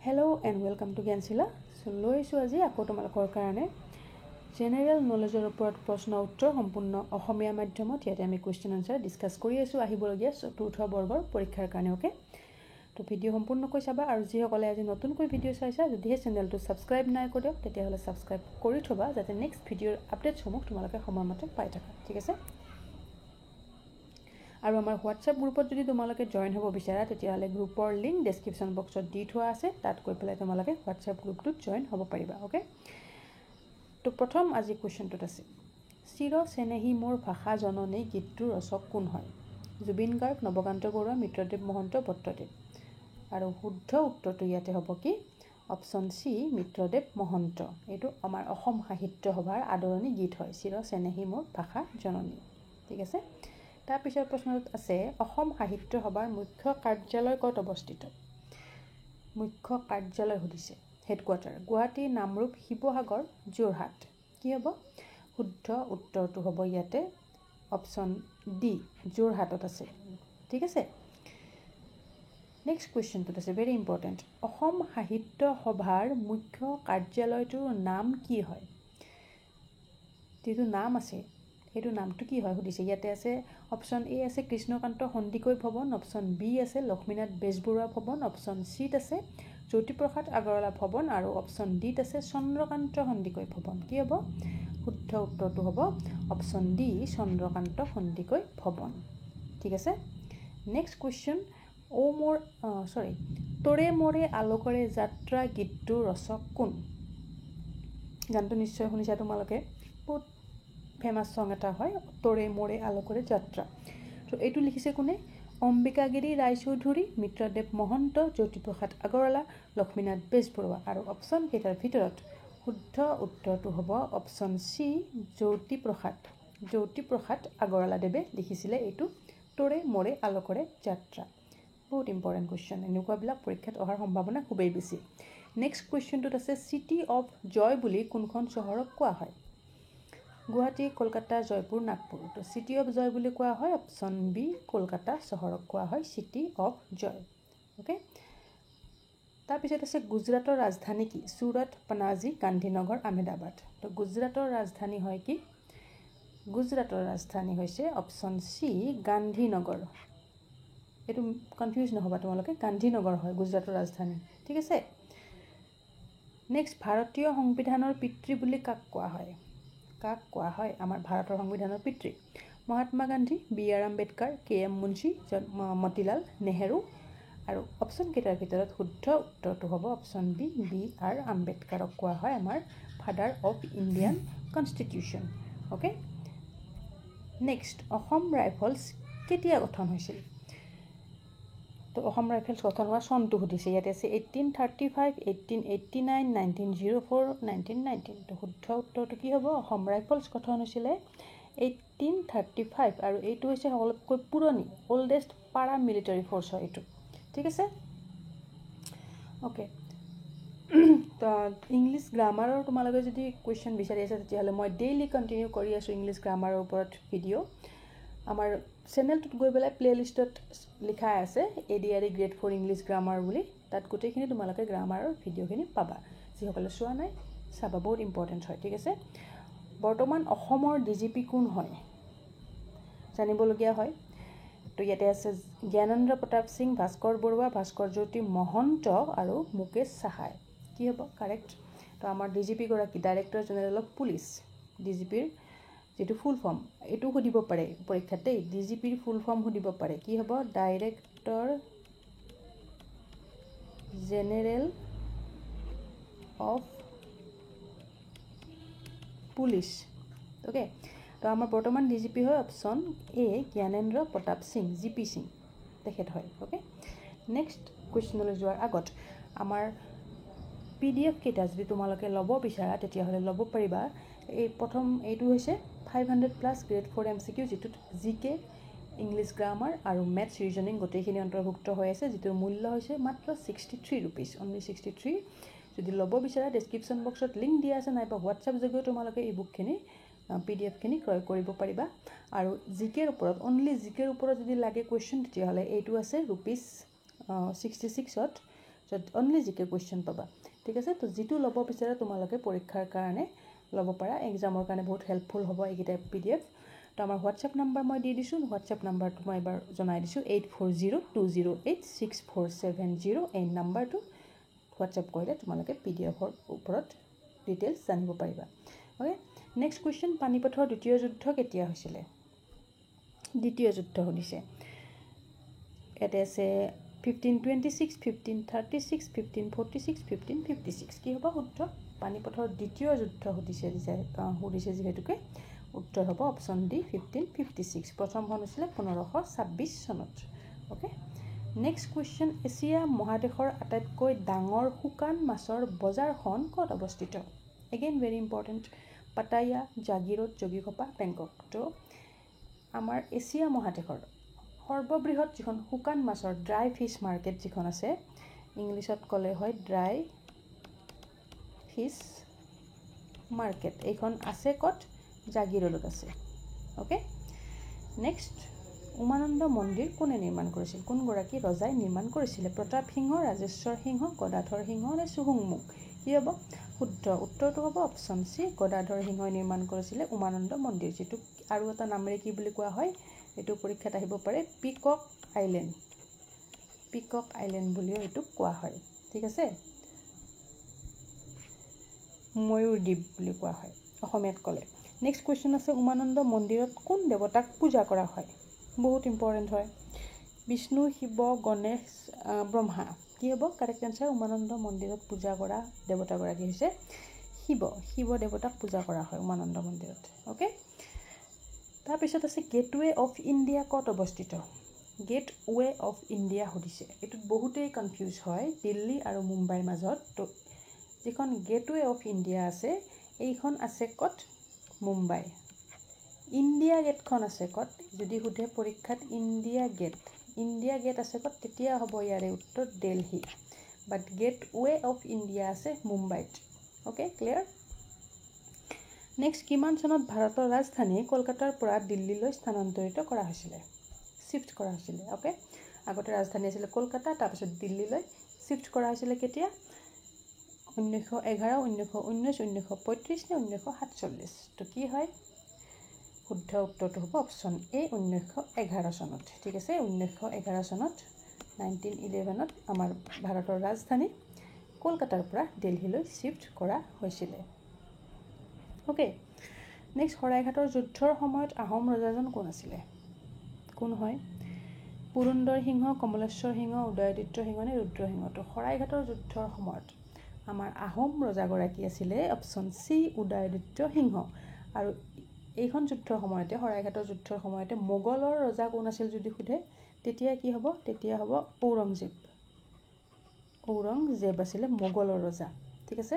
Hello and welcome to Gyansila. So লৈছো আজি আকৌ তোমালোকৰ কাৰণে জেনেৰেল নলেজৰ ওপৰত প্ৰশ্ন উত্তৰ সম্পূৰ্ণ অসমীয়া মাধ্যমত ইয়াতে আমি কোৱেশ্চন আনসাৰ ডিসকাস কৰি আছো আহিবলগীয়া চতুৰ্থ বৰ্গৰ পৰীক্ষাৰ কাৰণে ওকে তো ভিডিও সম্পূৰ্ণকৈ চাবা আৰু যি সকলে আজি নতুনকৈ ভিডিও চাইছা যদি এই চেনেলটো সাবস্ক্ৰাইব নাই কৰিও তেতিয়াহলে সাবস্ক্ৰাইব কৰি থবা যাতে নেক্সট ভিডিওৰ আপডেটসমূহ তোমালোকে সময়মতে পাই থাকা ঠিক আছে আৰু আমাৰ WhatsApp গ্ৰুপত যদি তোমালোকে জয়েন হ'ব বিচাৰা তেতিয়াহলে গ্ৰুপৰ লিংক ডেসক্ৰিপচন বক্সত দি থোৱা আছে তাত গৈ পেলাই তোমালোকে WhatsApp গ্ৰুপটোত জয়েন হ'ব পাৰিবা ওকে তো প্ৰথম আজি কোৱেশ্চনটোত আছে চিৰ চেনেহি মোৰ ভাষা জননী গীতটোৰ ৰচক কোন হয় জুবিন গাৰ্গ নৱকান্ত বৰুৱা মিত্ৰদেৱ মহন্ত বট্টদেৱ আৰু শুদ্ধ উত্তৰটো ইয়াতে হ'ব কি অপচন সি মিত্ৰদেৱ মহন্ত এটো আমাৰ অসম সাহিত্য সভাৰ আদৰণি গীত হয় চিৰ চেনেহি মোৰ ভাষা জননী ঠিক আছে তাৰ পিছৰ প্ৰশ্নত আছে অসম সাহিত্য সভাৰ মুখ্য কাৰ্যালয় ক'ত অৱস্থিত মুখ্য কাৰ্যালয় হৈছে হেডকোৱাৰ্টাৰ গুৱাহাটী নামৰূপ শিৱসাগৰ যোৰহাট কি হ'ব শুদ্ধ উত্তৰটো হ'ব ইয়াতে অপচন ডি যোৰহাটত আছে ঠিক আছে নেক্সট কোৱেশ্চনটো আছে ভেৰি ইম্পৰ্টেন্ট অসম সাহিত্য সভাৰ মুখ্য কাৰ্যালয়টোৰ নাম কি হয় যিটো নাম আছে এটো নামটো কি হয় সুধিছে ইয়াতে আছে অপচন এ আছে কৃষ্ণকান্ত সন্দিকৈ ভৱন অপচন বি আছে লক্ষ্মীনাথ বেজবৰুৱা ভৱন অপচন সি আছে জ্যোতিপ্ৰসাদ আগৰৱালা ভৱন আৰু অপচন ডি আছে চন্দ্ৰকান্ত সন্দিকৈ ভৱন কি হ'ব শুদ্ধ উত্তৰটো হ'ব অপচন ডি চন্দ্ৰকান্ত সন্দিকৈ ভৱন ঠিক আছে নেক্সট কোৱেশ্চন ও মোৰ তোৰে মোৰে আলোকৰে যাত্ৰা গীতটোৰ ৰচক কোন গানটো নিশ্চয় শুনিছা তোমালোকে বহুত ফেমাস সং এটা হয় তোৰে মোৰে আলোকৰে যাত্ৰা তো এইটো লিখিছে কোনে অম্বিকাগিৰি ৰায়চৌধুৰী মিত্ৰদেৱ মহন্ত জ্যোতিপ্ৰসাদ আগৰৱালা লক্ষ্মীনাথ বেজবৰুৱা আৰু অপচন কেইটাৰ ভিতৰত শুদ্ধ উত্তৰটো হ'ব অপচন সি জ্যোতিপ্ৰসাদ আগৰৱালা দেৱে লিখিছিলে এইটো তোৰে মোৰে আলোকৰে যাত্ৰা বহুত ইম্পৰ্টেন্ট কোৱেশ্চন এনেকুৱাবিলাক পৰীক্ষাত অহাৰ সম্ভাৱনা খুবেই বেছি নেক্সট কোৱেশ্চনটোত আছে সিটি অফ জয় বুলি কোনখন চহৰক কোৱা হয় গুৱাহাটী কলকাতা জয়পুৰ নাগপুৰ তো সিটি অফ জয় বুলি কোৱা হয় অপচন বি কলকাতা চহৰক কোৱা হয় সিটি অফ জয় ওকে তাৰ পিছত আছে গুজৰাটৰ ৰাজধানী কি সুৰত পনাজি গান্ধীনগৰ আহমেদাবাদ তো গুজৰাটৰ ৰাজধানী হয় কি গুজৰাটৰ ৰাজধানী হৈছে অপচন সি গান্ধীনগৰ এটো কনফিউজ নহবা তোমালোকে গান্ধীনগৰ হয় গুজৰাটৰ ৰাজধানী ঠিক আছে নেক্সট ভাৰতীয় সংবিধানৰ পিতৃ বুলি কাক কোৱা হয় আমাৰ ভাৰতৰ সংবিধানৰ পিতৃ Mahatma Gandhi B R Ambedkar K M Munshi Motilal Nehru আৰু অপচন কেইটাৰ ভিতৰত শুদ্ধ উত্তৰটো হ'ব অপচন বি বি আৰ আম্বেদকাৰক কোৱা হয় আমাৰ father of Indian constitution okay next Assam rifles কেতিয়া গঠন হৈছিল তো অসম ৰাইফলছ গঠন হোৱা চনটো সুধিছে ইয়াতে আছে 1835 1889 1904 1919 তো শুদ্ধ উত্তৰটো কি হ'ব অসম ৰাইফলছ গঠন হৈছিলে 1835 আৰু এইটো হৈছে সকলোতকৈ পুৰণি ওল্ডেষ্ট পাৰা মিলিটাৰী ফ'ৰ্চ হয় এইটো ঠিক আছে ওকে তো ইংলিছ গ্ৰামাৰৰ তোমালোকে যদি কোৱেশ্চন বিচাৰি আছে তেতিয়াহ'লে মই ডেইলি কন্টিনিউ কৰি আছো ইংলিছ গ্ৰামাৰৰ ওপৰত ভিডিও আমাৰ চেনেলটোত গৈ পেলাই প্লেলিষ্টত লিখা আছে এডিআৰই গ্ৰেড 4 ইংলিছ গ্ৰামাৰ বুলি তাত গোটেইখিনি তোমালোকে গ্ৰামাৰৰ ভিডিওখিনি পাবা যিসকলে চোৱা নাই চাবা বহুত ইম্পৰ্টেন্ট হয় ঠিক আছে বৰ্তমান অসমৰ ডিজিপি কোন হয় জানিবলগীয়া হয় তো ইয়াতে আছে জ্ঞানেন্দ্ৰ প্ৰতাপ সিং ভাস্কৰ বৰুৱা ভাস্কৰ জ্যোতি মহন্ত আৰু মুকেশ সাহাই কি হ'ব কাৰেক্ট তো আমাৰ ডিজিপি গৰাকী ডাইৰেক্টৰ জেনেৰেল অফ পুলিচ ডিজিপিৰ যেটো ফুল ফৰ্ম এটো সুধিব পাৰে পৰীক্ষাতে ডিজিপিৰ ফুল ফৰ্ম সুধিব পাৰে কি হ'ব director general of police okay তো আমাৰ বৰ্তমান ডিজিপি হয় অপচন এ জ্ঞানেন্দ্ৰ প্ৰতাপ সিং জিপি সিং তেখেত হয় ওকে নেক্সট কোৱেশ্চনলৈ যোৱাৰ আগত আমাৰ পিডিএফ কেইটা যদি তোমালোকে ল'ব বিচাৰা তেতিয়াহ'লে ল'ব পাৰিবা এই প্ৰথম এইটো হৈছে 500 প্লাছ গ্ৰেড 4 এমসিকিউ যেটোত জিকে ইংলিছ গ্ৰামাৰ আৰু মেথছ ৰিজনিং গোটেইখিনি অন্তৰ্ভুক্ত হৈ আছে যেটোৰ মূল্য হৈছে মাত্ৰ 63 रुपीस only 63 যদি ল'ব বিচাৰা ডেসক্ৰিপচন বক্সত লিংক দিয়া আছে নাইবা WhatsApp যোগে তোমালোকে এই বুকখিনি পিডিএফ খিনি ক্ৰয় কৰিব পাৰিবা আৰু জিকেৰ ওপৰত only জিকেৰ ওপৰত যদি লাগে কোৱেশ্চন তেতিয়াহ'লে এইটো আছে रुपीस 66 ত য'ত অনলি জিকে কুৱেশ্যন পাবা ঠিক আছে তো যিটো ল'ব বিচাৰে তোমালোকে পৰীক্ষাৰ কাৰণে ল'ব পাৰা এক্সামৰ কাৰণে বহুত হেল্পফুল হ'ব এইকেইটা PDF তো আমাৰ হোৱাটছএপ নাম্বাৰ মই দি দিছোঁ হোৱাটছএপ নাম্বাৰটো মই এবাৰ জনাই দিছোঁ 8402086470 এই নাম্বাৰটো হোৱাটছএপ কৰিলে তোমালোকে PDFৰ ওপৰত ডিটেইলছ জানিব পাৰিবা অ'কে নেক্সট কুৱেশ্যন পানিপথৰ দ্বিতীয় যুদ্ধ কেতিয়া হৈছিলে দ্বিতীয় যুদ্ধ সুধিছে ইয়াতে আছে 1526 1536 1546 1556 কি হ'ব শুদ্ধ পানিপথৰ দ্বিতীয় যুদ্ধ সুধিছে যিহেতুকে উত্তৰ হ'ব অপশ্যন ডি 1556 প্ৰথমখন হৈছিলে 1526 চনত অ'কে নেক্সট কুৱেশ্যন এছিয়া মহাদেশৰ আটাইতকৈ ডাঙৰ শুকান মাছৰ বজাৰখন ক'ত অৱস্থিত again very important Pattaya Jagiroad Jogighopa Bangkok তো আমাৰ এছিয়া মহাদেশৰ সৰ্ববৃহৎ যিখন শুকান মাছৰ ড্ৰাই ফিছ মাৰ্কেট যিখন আছে ইংলিছত ক'লে হয় ড্ৰাই ফিছ মাৰ্কেট এইখন আছে ক'ত জাগিৰোডত আছে অ'কে নেক্সট উমানন্দ মন্দিৰ কোনে নিৰ্মাণ কৰিছিল কোনগৰাকী ৰজাই নিৰ্মাণ কৰিছিলে প্ৰতাপ সিংহ ৰাজেশ্বৰ সিংহ গদাধৰ সিংহ নে চুহুংমুং কি হ'ব শুদ্ধ উত্তৰটো হ'ব অপশ্যন চি গদাধৰ সিংহই নিৰ্মাণ কৰিছিলে উমানন্দ মন্দিৰ যিটো আৰু এটা নামেৰে কি বুলি কোৱা হয় এইটো পৰীক্ষাত আহিব পাৰে পিকক আইলেণ্ড বুলিও এইটো কোৱা হয় ঠিক আছে ময়ূৰ দ্বীপ বুলি কোৱা হয় অসমীয়াত ক'লে নেক্সট কুৱেশ্যন আছে উমানন্দ মন্দিৰত কোন দেৱতাক পূজা কৰা হয় বহুত ইম্পৰ্টেণ্ট হয় বিষ্ণু শিৱ গণেশ ব্ৰহ্মা কি হ'ব কাৰেক্ট এনচাৰ উমানন্দ মন্দিৰত পূজা কৰা দেৱতাগৰাকী হৈছে শিৱ দেৱতাক পূজা কৰা হয় উমানন্দ মন্দিৰত অ'কে তাৰপিছত আছে গেটৱে অফ ইণ্ডিয়া ক'ত অৱস্থিত গেটৱে অফ ইণ্ডিয়া সুধিছে এইটোত বহুতেই কনফিউজ হয় দিল্লী আৰু মুম্বাইৰ মাজত তো যিখন গেটৱে অফ ইণ্ডিয়া আছে এইখন আছে ক'ত মুম্বাই ইণ্ডিয়া গেটখন আছে ক'ত যদি সোধে পৰীক্ষাত ইণ্ডিয়া গেট আছে ক'ত তেতিয়া হ'ব ইয়াৰে উত্তৰ দিল্লী বাট গেটৱে অফ ইণ্ডিয়া আছে মুম্বাইত অ'কে ক্লিয়াৰ নেক্সট কিমান চনত ভাৰতৰ ৰাজধানী কলকাতাৰ পৰা দিল্লীলৈ স্থানান্তৰিত কৰা হৈছিলে শিফ্ট কৰা হৈছিলে অ'কে আগতে ৰাজধানী আছিলে কলকাতা তাৰপিছত দিল্লীলৈ শিফ্ট কৰা হৈছিলে কেতিয়া 1911 1919 1935 নে 1947 তো কি হয় শুদ্ধ উত্তৰটো হ'ব অপশ্যন এ 1911 চনত ঠিক আছে 1911 চনত 1911ত আমাৰ ভাৰতৰ ৰাজধানী কলকাতাৰ পৰা দিল্লীলৈ শিফ্ট কৰা হৈছিলে অ'কে নেক্সট শৰাইঘাটৰ যুদ্ধৰ সময়ত আহোম ৰজাজন কোন আছিলে কোন হয় পুৰন্দৰ সিংহ কমলেশ্বৰ সিংহ উদয়াদিত্য সিংহ নে ৰুদ্ৰসিংহ তো শৰাইঘাটৰ যুদ্ধৰ সময়ত আমাৰ আহোম ৰজাগৰাকী আছিলে অপশ্যন চি উদয়াদিত্য সিংহ আৰু এইখন যুদ্ধৰ সময়তে শৰাইঘাটৰ যুদ্ধৰ সময়তে মোগলৰ ৰজা কোন আছিল যদি সোধে তেতিয়া কি হ'ব তেতিয়া হ'ব ঔৰংজেব আছিলে মোগলৰ ৰজা ঠিক আছে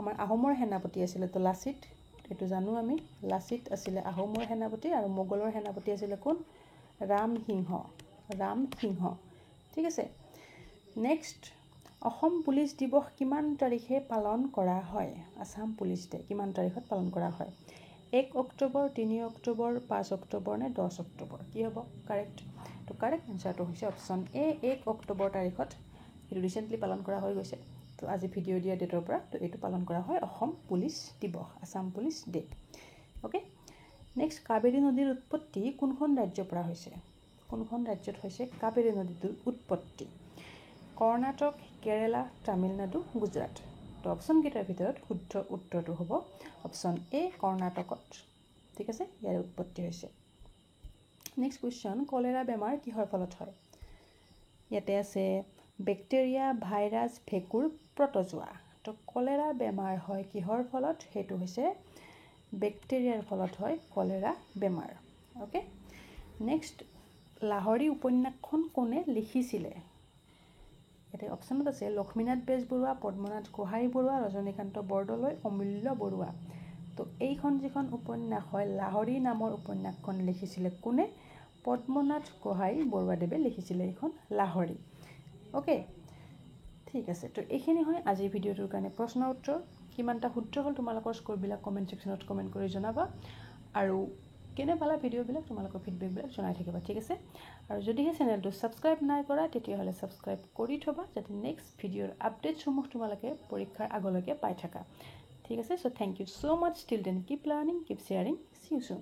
আমাৰ আহোমৰ সেনাপতি আছিলে তো লাচিত এইটো জানো আমি লাচিত আছিলে আহোমৰ সেনাপতি আৰু মোগলৰ সেনাপতি আছিলে কোন ৰাম সিংহ ঠিক আছে নেক্সট অসম পুলিচ দিৱস কিমান তাৰিখে পালন কৰা হয় আসাম পুলিচ ডে কিমান তাৰিখত পালন কৰা হয় 1 অক্টোবৰ 3 অক্টোবৰ 5 অক্টোবৰ নে 10 অক্টোবৰ কি হ'ব কাৰেক্ট তো কাৰেক্ট এনচাৰটো হৈছে অপশ্যন এ 1 অক্টোবৰ তাৰিখত এইটো ৰিচেণ্টলি পালন কৰা হৈ গৈছে তো আজি ভিডিঅ' দিয়া ডেটৰ পৰা তো এইটো পালন কৰা হয় অসম পুলিচ দিৱস Assam police day okay next Kaveri নদীৰ উৎপত্তি কোনখন ৰাজ্যৰ পৰা হৈছে কোনখন ৰাজ্যত হৈছে কাবেৰী নদীটোৰ উৎপত্তি কৰ্ণাটক কেৰেলা তামিলনাডু গুজৰাট তো অপশ্যনকেইটাৰ ভিতৰত শুদ্ধ উত্তৰটো হ'ব অপশ্যন এ কৰ্ণাটকত ঠিক আছে ইয়াৰ উৎপত্তি হৈছে নেক্সট কুৱেশ্যন কলেৰা বেমাৰ কিহৰ ফলত হয় ইয়াতে আছে বেক্টেৰিয়া ভাইৰাছ ভেঁকুৰ প্ৰটজোৱা তো কলেৰা বেমাৰ হয় কিহৰ ফলত সেইটো হৈছে বেক্টেৰিয়াৰ ফলত হয় কলেৰা বেমাৰ অ'কে নেক্সট লাহৰী উপন্যাসখন কোনে লিখিছিলে ইয়াতে অপশ্যনত আছে লক্ষ্মীনাথ বেজবৰুৱা পদ্মনাথ গোহাঁই বৰুৱা ৰজনীকান্ত বৰদলৈ অমূল্য বৰুৱা তো এইখন যিখন উপন্যাস হয় লাহৰী নামৰ উপন্যাসখন লিখিছিলে কোনে পদ্মনাথ গোহাঁই বৰুৱাদেৱে লিখিছিলে এইখন লাহৰী অ'কে ঠিক আছে তো এইখিনি হয় আজিৰ ভিডিঅ'টোৰ কাৰণে প্ৰশ্ন উত্তৰ কিমানটা শুদ্ধ হ'ল তোমালোকৰ স্ক'ৰবিলাক কমেণ্ট ছেকশ্যনত কমেণ্ট কৰি জনাবা আৰু কেনে পালা ভিডিঅ'বিলাক তোমালোকৰ ফিডবেকবিলাক জনাই থাকিবা ঠিক আছে আৰু যদিহে চেনেলটো ছাবস্ক্ৰাইব নাই কৰা তেতিয়াহ'লে ছাবস্ক্ৰাইব কৰি থবা যাতে নেক্সট ভিডিঅ'ৰ আপডেটসমূহ তোমালোকে পৰীক্ষাৰ আগলৈকে পাই থাকা ঠিক আছে চ' thank U so' much till then keep learning keep sharing see you চুন